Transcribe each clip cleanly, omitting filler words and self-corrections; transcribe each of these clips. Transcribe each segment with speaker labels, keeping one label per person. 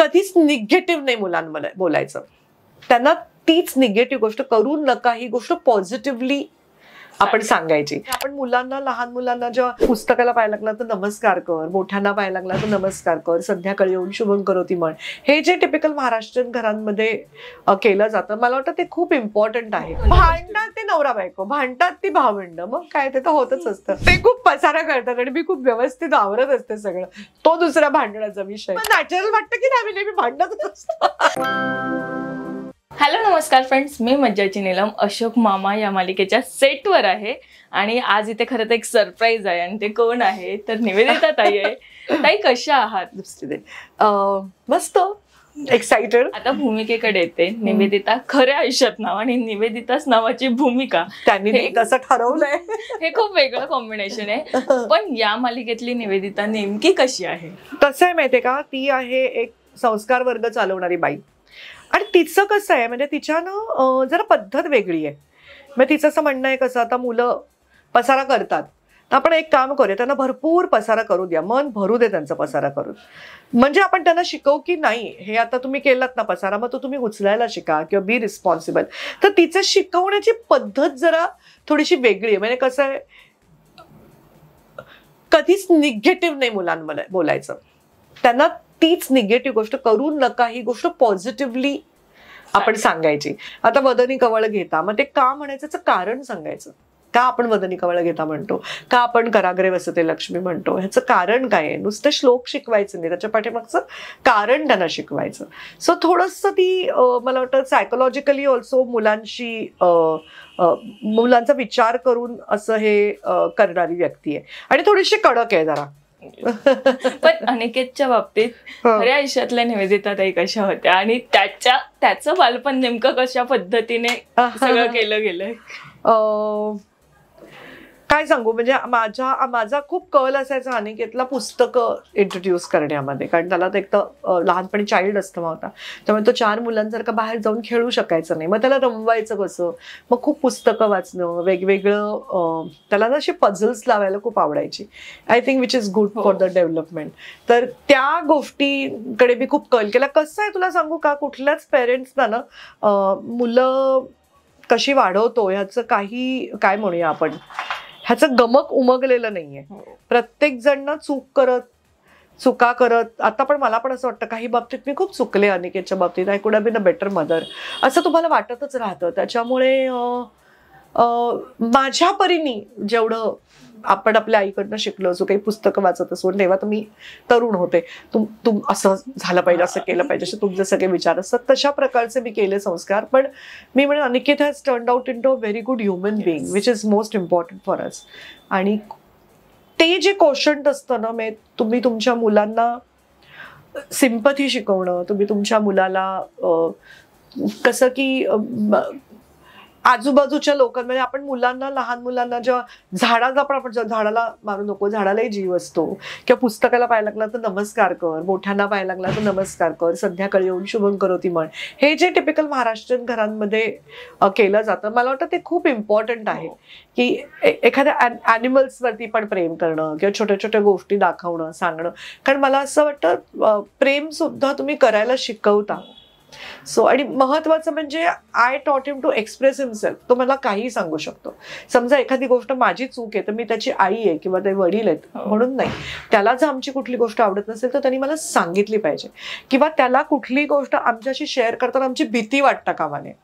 Speaker 1: कधीच निगेटिव्ह नाही मुलांमध्ये बोलायचं. त्यांना तीच निगेटिव्ह गोष्ट करू नका ही गोष्ट पॉझिटिव्हली आपण सांगायची. आपण मुलांना, लहान मुलांना जेव्हा पुस्तकाला पाहायला लागला तर नमस्कार कर, मोठ्यांना पाहायला लागला तर नमस्कार कर, संध्याकाळी येऊन शुभम करोती म्हण, हे जे टिपिकल महाराष्ट्रीयन घरांमध्ये केलं जातं, मला वाटतं ते खूप इम्पॉर्टंट आहे. भांडतात ते नवरा बायको, भांडतात ती भावंड, मग काय ते तर होतच असतं. ते खूप पसारा करतात आणि मी खूप व्यवस्थित आवरत असते सगळं, तो दुसऱ्या भांडणाचा विषय. नॅचरल वाटतं की नाही, नेहमी भांडतच असतं.
Speaker 2: हॅलो नमस्कार फ्रेंड्स, मी मज्जाची नीलम अशोक मामा या मालिकेच्या सेटवर आहे आणि आज इथे खरं तर एक सरप्राईज आहे. आणि ते कोण आहे तर निवेदिता ताई आहे. ताई कशा आहात?
Speaker 1: मस्त, एक्साइटेड.
Speaker 2: आता भूमिकेकडे येते. निवेदिता खऱ्या आयुष्यात नाव आणि निवेदिताच नावाची भूमिका,
Speaker 1: त्यांनी तसं ठरवलंय.
Speaker 2: हे खूप वेगळं कॉम्बिनेशन आहे. पण या मालिकेतली निवेदिता नेमकी कशी आहे?
Speaker 1: कसं आहे माहितीये का, ती आहे एक संस्कार वर्ग चालवणारी बाई आणि तिचं कसं आहे म्हणजे तिच्यानं जरा पद्धत वेगळी आहे. मग तिचं असं म्हणणं आहे कसं, आता मुलं पसारा करतात तर आपण एक काम करूया, त्यांना भरपूर पसारा करू द्या, मन भरू दे त्यांचं पसारा करून. म्हणजे आपण त्यांना शिकवू की नाही, हे आता तुम्ही केलात ना पसारा, मग तो तुम्ही उचलायला शिका किंवा बी रिस्पॉन्सिबल. तर तिचं शिकवण्याची पद्धत जरा थोडीशी वेगळी आहे. म्हणजे कसं आहे, कधीच निगेटिव्ह नाही मुलांमध्ये बोलायचं. त्यांना तीच निगेटिव्ह गोष्ट करू नका ही गोष्ट पॉझिटिव्हली आपण सांगायची. आता वदनी कवळ घेता, मग ते का म्हणायचं कारण सांगायचं. का आपण वदनी कवळ घेता म्हणतो, का आपण कराग्रे वसते लक्ष्मी म्हणतो, ह्याचं कारण काय आहे. नुसतं श्लोक शिकवायचं नाही, त्याच्या पाठीमागचं कारण त्यांना शिकवायचं. सो थोडंसं ती मला वाटतं सायकोलॉजिकली ऑल्सो मुलांचा विचार करून असं हे करणारी व्यक्ती आहे आणि थोडीशी कडक आहे जरा.
Speaker 2: पण अनिकेतच्या बाबतीत खऱ्या आयुष्यातल्या निवेदिता ताई कशा होत्या आणि त्याचं बालपण नेमकं कशा पद्धतीने सगळं केलं गेलंय?
Speaker 1: काय सांगू, म्हणजे माझा खूप कल असायचा अनिकेतला पुस्तकं इंट्रोड्यूस करण्यामध्ये. कारण त्याला तर एक तर लहानपणी चाइल्ड अस्थमा होता, त्यामुळे तो 4 मुलांसारखा बाहेर जाऊन खेळू शकायचं नाही. मग त्याला रमवायचं कसं, मग खूप पुस्तकं वाचणं, वेगवेगळं त्याला ना अशी पझल्स लावायला खूप आवडायची. I think which is good for the development. तर त्या गोष्टीकडे मी खूप कल केला. कसं आहे तुला सांगू का, कुठल्याच पेरेंट्सना ना मुलं कशी वाढवतो ह्याचं काय म्हणूया आपण, ह्याचं गमक उमगलेलं नाहीये. प्रत्येक जण ना चुका करत, आता पण मला पण असं वाटतं काही बाबतीत मी खूप चुकले अनिकेतच्या बाबतीत. I could have been a better mother असं तुम्हाला वाटतच राहतं. त्याच्यामुळे माझ्या परीने जेवढं आपण आपल्या आईकडनं शिकलो, जो काही पुस्तकं वाचत असो, तेव्हा तर मी तरुण होते, तुम असं झालं पाहिजे, असं केलं पाहिजे, असे तुमचे सगळे विचार असतात, तशा प्रकारचे मी केले संस्कार. पण मी म्हणेन Aniket has turned out into a very good human being which is most important for us. आणि ते जे कोशंट असतं ना, तुम्ही तुमच्या मुलांना सिम्पथी शिकवणं, तुम्ही तुमच्या मुलाला कसं की आजूबाजूच्या लोकांमध्ये, आपण मुलांना, लहान मुलांना जेव्हा आपण झाडाला मारू नको, झाडालाही जीव असतो, किंवा पुस्तकाला पाहायला लागला तर नमस्कार कर, मोठ्यांना पाहायला लागला तर नमस्कार कर, संध्याकाळी येऊन शुभम करोती म्हण, हे जे टिपिकल महाराष्ट्रीयन घरांमध्ये केलं जातं, मला वाटतं ते खूप इम्पॉर्टंट आहे. की एखाद्या ॲनिमल्सवरती पण प्रेम करणं किंवा छोट्या छोट्या गोष्टी दाखवणं, सांगणं. कारण मला असं वाटतं प्रेम सुद्धा तुम्ही करायला शिकवता. सो आणि महत्वाचं म्हणजे आय टॉट हिम टू एक्सप्रेस हिमसेल्फ. तो मला काही सांगू शकतो. समजा एखादी गोष्ट माझी चूक आहे तर मी त्याची आई आहे किंवा ते वडील आहेत म्हणून नाही, त्याला जर आमची कुठली गोष्ट आवडत नसेल तर त्यांनी मला सांगितली पाहिजे, किंवा त्याला कुठली गोष्ट आमच्याशी शेअर करताना आमची भीती वाटता कामा नये.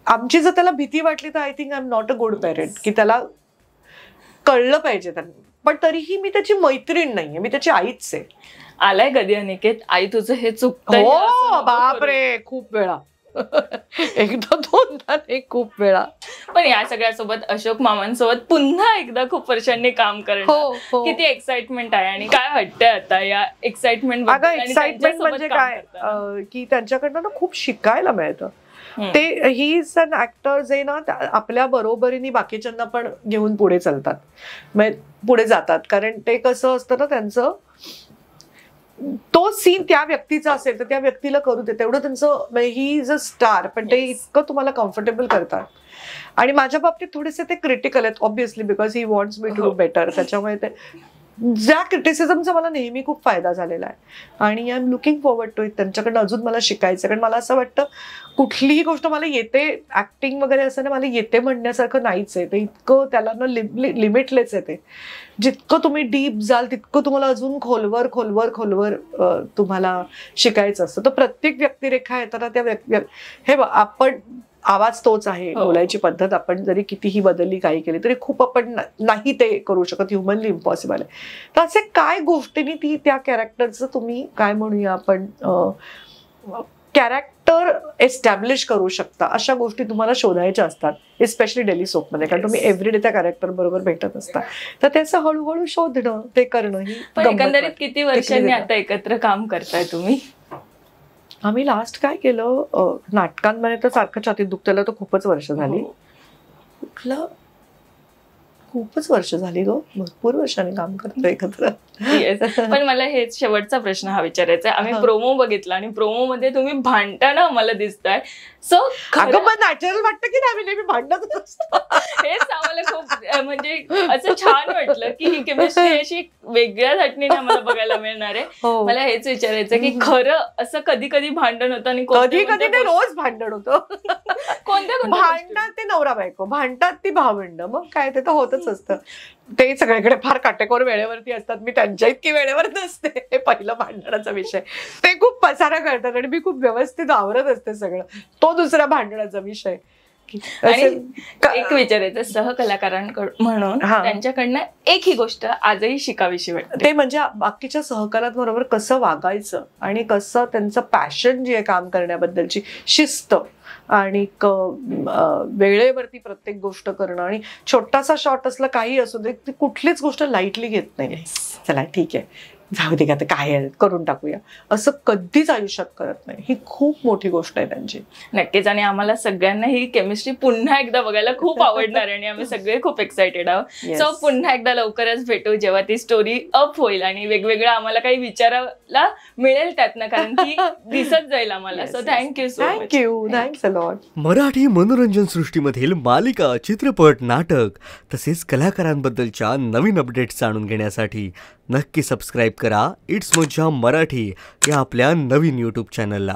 Speaker 1: आमची जर त्याला भीती वाटली तर I think I am not a good parent. की त्याला कळलं पाहिजे त्यांना, पण तरीही मी त्याची मैत्रीण नाहीये, मी त्याची आईच आहे.
Speaker 2: आलाय कधी अनिकेत, आई तुझं हे चुकतंय?
Speaker 1: हो बापरे, खूप वेळा. एकदा दोनदा नाही, खूप वेळा.
Speaker 2: पण या सगळ्यासोबत अशोक मामांसोबत पुन्हा एकदा खूप वर्षांनी काम करणं, किती एक्साइटमेंट आहे आणि काय वाटतंय आता या एक्साइटमेंट?
Speaker 1: एक्साइटमेंट म्हणजे काय की त्यांच्याकडनं ना खूप शिकायला मिळतं. ते ही इज अन ऍक्टर जे ना आपल्या बरोबरीने बाकीच्यांना पण घेऊन पुढे चालतात, पुढे जातात. कारण ते कसं असतं ना, त्यांचं तो सीन त्या व्यक्तीचा असेल तर त्या व्यक्तीला करू दे, तेवढं त्यांचं, ही इज अ स्टार, पण ते इतकं तुम्हाला कम्फर्टेबल करतात. आणि माझ्या बाबतीत थोडेसे ते क्रिटिकल आहेत obviously, because he wants me to do better. त्याच्यामुळे ते ज्या क्रिटिसिझमचा मला नेहमी खूप फायदा झालेला आहे आणि I am looking forward to it. त्यांच्याकडनं अजून मला शिकायचं, कारण मला असं वाटतं कुठलीही गोष्ट मला येते, ऍक्टिंग वगैरे असं ना मला येते म्हणण्यासारखं नाहीच आहे ते. इतकं त्याला ना लिमिटलेस आहे ते. जितकं तुम्ही डीप जाल तितकं तुम्हाला अजून खोलवर खोलवर खोलवर तुम्हाला शिकायचं असतं. तर प्रत्येक व्यक्तिरेखा येताना त्या हे आपण आवाज तोच आहे, बोलायची पद्धत आपण जरी कितीही बदलली काही केली तरी खूप आपण नाही ते करू शकत, ह्युमनली इम्पॉसिबल आहे. तर असे काय गोष्टींनी ती त्या कॅरेक्टरचं तुम्ही काय म्हणूया आपण कॅरेक्टर एस्टॅब्लिश करू शकता, अशा गोष्टी तुम्हाला शोधायच्या असतात, एस्पेशली डेली सोपमध्ये, कारण तुम्ही एव्हरीडे त्या कॅरेक्टर बरोबर भेटत असता. तर त्याचं हळूहळू शोधणं, ते करणं ही.
Speaker 2: पण एकंदरीत किती वर्षांनी आता एकत्र काम करताय तुम्ही?
Speaker 1: आम्ही लास्ट काय केलं नाटकांमध्ये तर सारखं छातीत दुखतेला तर खूपच वर्ष झाली. कुठलं खूपच वर्ष झाली गो, भरपूर वर्षांनी काम करतो एकत्र.
Speaker 2: पण मला हेच शेवटचा प्रश्न हा विचारायचा आहे. आम्ही प्रोमो बघितला आणि प्रोमो मध्ये तुम्ही भांडताना मला दिसताय. सो
Speaker 1: अगं पण नॅचरल वाटतं की नाही, नेहमी भांडतच असतो.
Speaker 2: हेच आम्हाला खूप म्हणजे असं छान वाटलं की ही केमिस्ट्री अशी वेगळ्या धाटणीने आम्हाला बघायला मिळणार आहे. मला हेच विचारायचं की खरं असं कधी कधी भांडण होतं आणि
Speaker 1: कधी कधी ते रोज भांडण होतं.
Speaker 2: कोणत्या
Speaker 1: भांडणात ते नवरा बायको, भांडतात ती भावंड, मग काय ते तर होतच असतं. ते सगळीकडे फार काटेकोर वेळेवरती असतात, मी त्यांच्या इतकी वेळेवर नसते. हे पहिलं भांडणाचा विषय, ते खूप पसारा करतात आणि मी खूप व्यवस्थित आवरत असते सगळं, तो दुसरा भांडणाचा विषय.
Speaker 2: आणि एक विचारायचं सहकलाकारांकडून म्हणून त्यांच्याकडनं एक ही गोष्ट आजही शिकावीशी वाटते,
Speaker 1: ते म्हणजे बाकीच्या सहकाऱ्यांबरोबर कसं वागायचं आणि कसं त्यांचं पॅशन जे आहे काम करण्याबद्दलची, शिस्त आणि वेळेवरती प्रत्येक गोष्ट करणं, आणि छोटासा शॉट असला काही असू दे, ती कुठलीच गोष्ट लाईटली घेत नाही. चला ठीक आहे, जाऊ दे का ते काय करून टाकूया, असं कधीच आयुष्यात करत नाही. ही खूप मोठी गोष्ट आहे त्यांची.
Speaker 2: नक्कीच. आणि आम्हाला सगळ्यांना ही केमिस्ट्री पुन्हा एकदा बघायला खूप आवडणार आहे आणि आम्ही सगळे खूप एक्सायटेड आहोत. सो पुन्हा एकदा लवकरच भेटू जेव्हा ती स्टोरी अप होईल आणि वेगवेगळं आम्हाला काही विचारायला मिळेल त्यातनं, कारण ती दिसत जाईल आम्हाला. So thank you so much.
Speaker 1: Thank you, thanks a lot.
Speaker 3: Marathi मनोरंजन सृष्टीमधील मालिका, चित्रपट, नाटक तसेच कलाकारांबद्दलच्या नवीन अपडेट्स जाणून घेण्यासाठी नक्की सबस्क्राईब करा इट्स मज्जा मराठी या आपल्या नवीन YouTube चॅनलला.